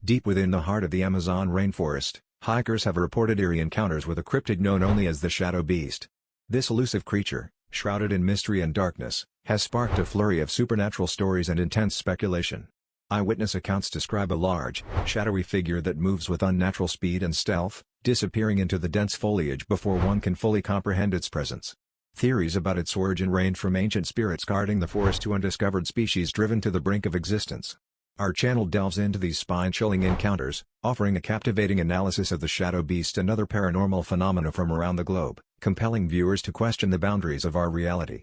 Deep within the heart of the Amazon rainforest, hikers have reported eerie encounters with a cryptid known only as the Shadow Beast. This elusive creature, shrouded in mystery and darkness, has sparked a flurry of supernatural stories and intense speculation. Eyewitness accounts describe a large, shadowy figure that moves with unnatural speed and stealth, disappearing into the dense foliage before one can fully comprehend its presence. Theories about its origin range from ancient spirits guarding the forest to undiscovered species driven to the brink of existence. Our channel delves into these spine-chilling encounters, offering a captivating analysis of the Shadow Beast and other paranormal phenomena from around the globe, compelling viewers to question the boundaries of our reality.